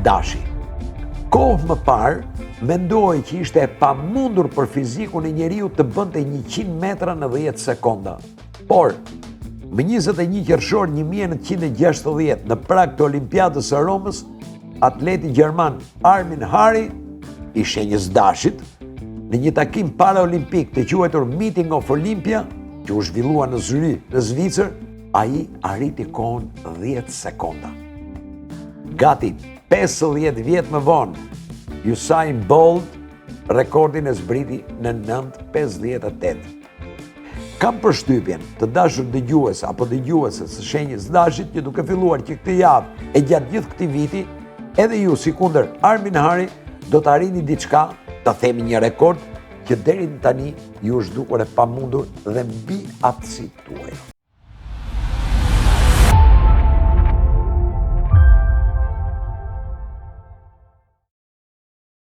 dashi. Kohë më parë, mendoj që ishte e pamundur për fizikun e njeriu të bënte 100 metra në 10 sekonda. Por, më 21 qershor 1960, në prag të Olimpiadës së Romës, atleti gjerman Armin Hari, i shenjës dashit, në një takim paraolimpik të quajtur Meeting of Olympia, që u zhvillua në Züri, në Zvicër, ai arriti kohën 10 sekonda. Gati 50 vjet më vonë, Usain Bolt rekordin e zbriti në 9:58. Kam përshtypjen të dashur dëgjues apo dëgjuese së shenjës dashit që duke filluar që këtë javë e gjatë gjithë këtij viti, edhe ju sikundër Armin Hari do të arrini diçka, të themi një rekord që deri tani ju është dukur e pamundur dhe mbi aftësitë tuaja.